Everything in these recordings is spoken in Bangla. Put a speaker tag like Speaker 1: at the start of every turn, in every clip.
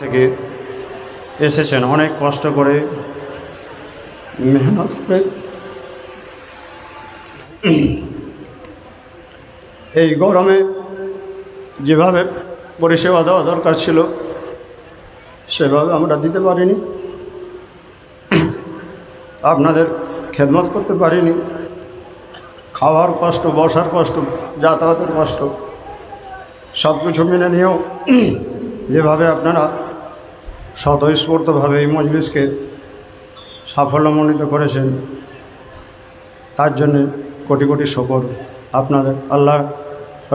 Speaker 1: থেকে এসেছেন অনেক কষ্ট করে, মেহনত করে। এই গরমে যেভাবে পরিষেবা দেওয়া দরকার ছিল সেভাবে আমরা দিতে পারিনি, আপনাদের খেদমত করতে পারিনি। খাওয়ার কষ্ট, বসার কষ্ট, যাতায়াতের কষ্ট, সব কিছু মেনে নিয়েও যেভাবে আপনারা স্বতঃস্ফূর্তভাবে এই মজলিসকে সাফল্যমণ্ডিত করেছেন, তার জন্যে কোটি কোটি শুকর আপনাদের। আল্লাহ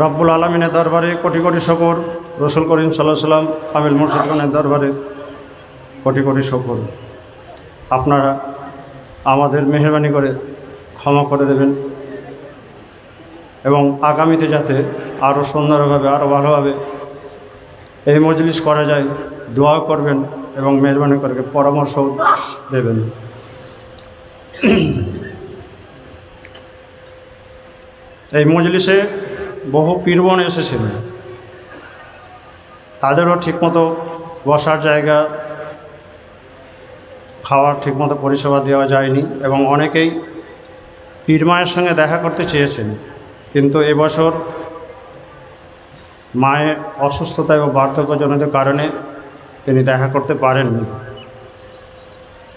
Speaker 1: রব্বুল আলমিনের দরবারে কোটি কোটি শুকর, রসুল করিম সাল্লাল্লাহু আলাইহি ওয়াসাল্লাম কামিল মুর্শিদগণের দরবারে কোটি কোটি শুকর। আপনারা আমাদের মেহরবানি করে ক্ষমা করে দেবেন এবং আগামীতে যাতে আরও সুন্দরভাবে, আরও ভালোভাবে এই মজলিস করা যায় দোয়া করবেন এবং মেহরবানি করে পরামর্শ দেবেন। এই মজলিসে বহু পীরগণ এসেছেন, তাদেরও ঠিকমতো বসার জায়গা, খাওয়ার ঠিকমতো পরিষেবা দেওয়া যায়নি এবং অনেকেই পীর মায়ের সঙ্গে দেখা করতে চেয়েছেন, কিন্তু এবছর মায়ের অসুস্থতা এবং বার্ধক্যজনিত কারণে তিনি দেখা করতে পারেননি।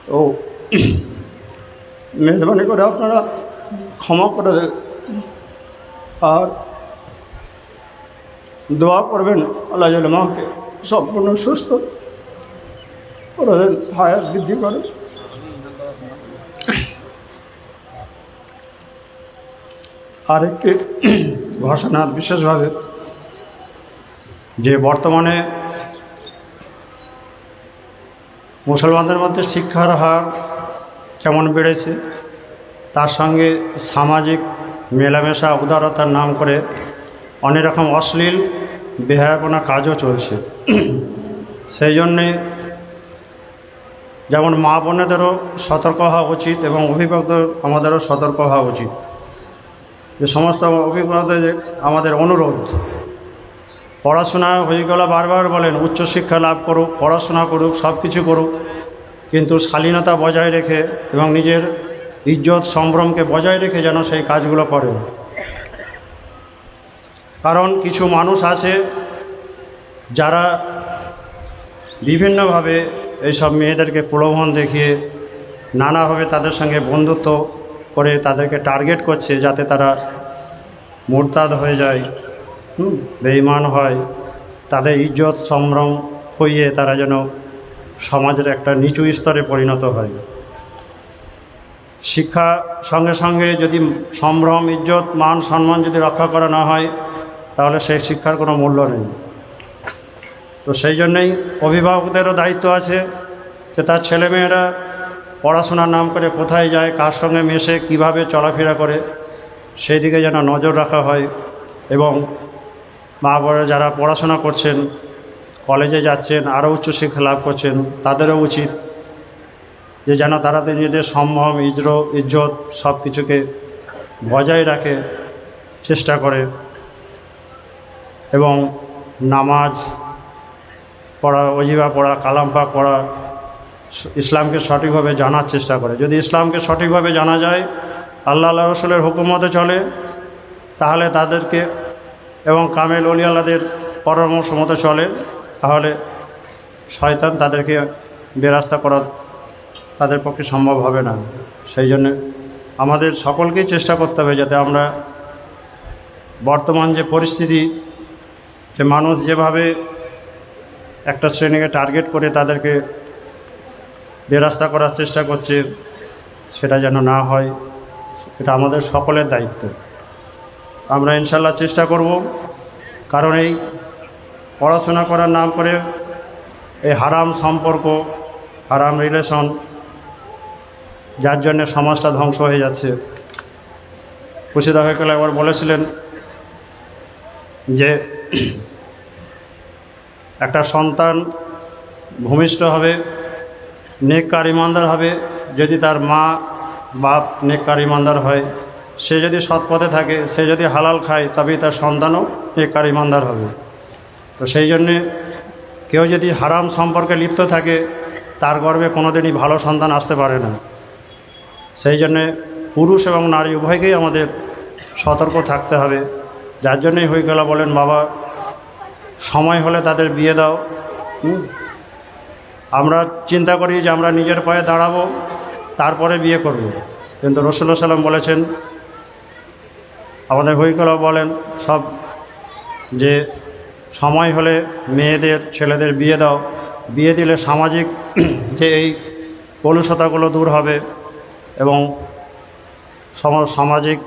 Speaker 1: তো মেহরবানি করে আপনারা ক্ষমা করে আর দোয়া করবেন আল্লাহ যেন মাকে সম্পূর্ণ সুস্থ করে দেন, হায়াত বৃদ্ধি করেন। আরেকটি ঘোষণা বিশেষভাবে, যে বর্তমানে মুসলমানদের মধ্যে শিক্ষার হার কেমন বেড়েছে, তার সঙ্গে সামাজিক মেলামেশা, উদারতার নাম করে অনেক রকম অশ্লীল বেহায়াপনা কাজও চলছে। সেই জন্যে যেমন মা বোনেদেরও সতর্ক হওয়া উচিত এবং অভিভাবকদের আমাদেরও সতর্ক হওয়া উচিত। যে সমস্ত অভিভাবকদের আমাদের অনুরোধ, পড়াশোনা হয়ে গেলে বারবার বলেন উচ্চশিক্ষা লাভ করুক, পড়াশোনা করুক, সব কিছু করুক, কিন্তু শালীনতা বজায় রেখে এবং নিজের ইজ্জত সম্ভ্রমকে বজায় রেখে যেন সেই কাজগুলো করে। কারণ কিছু মানুষ আছে যারা বিভিন্নভাবে এইসব মেয়েদেরকে প্রলোভন দেখিয়ে নানাভাবে তাদের সঙ্গে বন্ধুত্ব করে তাদেরকে টার্গেট করছে, যাতে তারা মুরতাদ হয়ে যায়, বেঈমান হয়, তাদের ইজ্জত সম্ভ্রম হইয়ে তারা যেন সমাজের একটা নিচু স্তরে পরিণত হয়। শিক্ষা সঙ্গে সঙ্গে যদি সম্ভ্রম, ইজ্জত, মান, সম্মান যদি রক্ষা করা না হয়, তাহলে সেই শিক্ষার কোনো মূল্য নেই। তো সেই জন্যেই অভিভাবকদেরও দায়িত্ব আছে যে তার ছেলেমেয়েরা পড়াশোনার নাম করে কোথায় যায়, কার সঙ্গে মেশে, কিভাবে চলাফেরা করে, সেই দিকে যেন নজর রাখা হয়। এবং মা বড় যারা পড়াশোনা করছেন, কলেজে যাচ্ছেন, আরও উচ্চশিক্ষা লাভ করছেন, তাদেরও উচিত যে যেন তারা নিজেদের সম্ভ্রম, ইজ্জত সব কিছুকে বজায় রাখে, চেষ্টা করে এবং নামাজ পড়া, ওজিবা পড়া, কালাম পাক পড়া, ইসলামকে সঠিকভাবে জানার চেষ্টা করে। যদি ইসলামকে সঠিকভাবে জানা যায়, আল্লাহ রসুলের হুকুমতে চলে, তাহলে তাদেরকে এবং কামেল ওলি আল্লাহদের পরামর্শ মতো চলে, তাহলে শয়তান তাদেরকে বেরাস্তা করা তাদের পক্ষে সম্ভব হবে না। সেই জন্য আমাদের সকলকেই চেষ্টা করতে হবে যাতে আমরা বর্তমান যে পরিস্থিতি, যে মানুষ যেভাবে একটা শ্রেণীকে টার্গেট করে তাদেরকে বেরাস্তা করার চেষ্টা করছে, সেটা যেন না হয়। এটা আমাদের সকলের দায়িত্ব। আমরা ইনশাল্লাহ চেষ্টা করব, কারণ এই পড়াশোনা করার নাম করে এই হারাম সম্পর্ক, হারাম রিলেশন, যার জন্য সমাজটা ধ্বংস হয়ে যাচ্ছে। খুশিদা হয়ে গেলে একবার বলেছিলেন যে একটা সন্তান ভূমিষ্ঠ হবে, নেককার ইমানদার হবে যদি তার মা বাপ নেককার ইমানদার হয়। সে যদি সৎ পথে থাকে, সে যদি হালাল খায়, তবেই তার সন্তানও নেককার ইমানদার হবে। তো সেই জন্যে কেউ যদি হারাম সম্পর্কে লিপ্ত থাকে তার গর্ভে কোনোদিনই ভালো সন্তান আসতে পারে না। সেই জন্যে পুরুষ এবং নারী উভয়কেই আমাদের সতর্ক থাকতে হবে। যার জন্যই হইগলা বলেন, বাবা সময় হলে তাদের বিয়ে দাও। আমরা চিন্তা করি যে আমরা নিজের পায়ে দাঁড়াবো তারপরে বিয়ে করব, কিন্তু রাসূলুল্লাহ সাল্লাল্লাহু আলাইহি ওয়াসাল্লাম বলেছেন, আমাদের হইগলা বলেন সব, যে সময় হলে মেয়েদের ছেলেদের বিয়ে দাও। বিয়ে দিলে সামাজিক যে এই কলুষতাগুলো দূর হবে এবং সামাজিক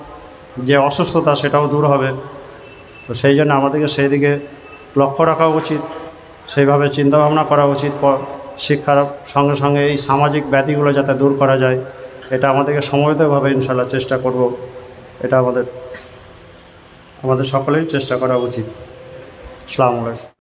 Speaker 1: যে অসুস্থতা সেটাও দূর হবে। তো সেই জন্য আমাদেরকে সেই দিকে লক্ষ্য রাখা উচিত, সেইভাবে চিন্তাভাবনা করা উচিত। শিক্ষার সঙ্গে সঙ্গে এই সামাজিক ব্যাধিগুলো যাতে দূর করা যায়, এটা আমাদেরকে সমবেতভাবে ইনশাআল্লাহ চেষ্টা করব। এটা আমাদের সকলেই চেষ্টা করা উচিত। আসসালামু আলাইকুম।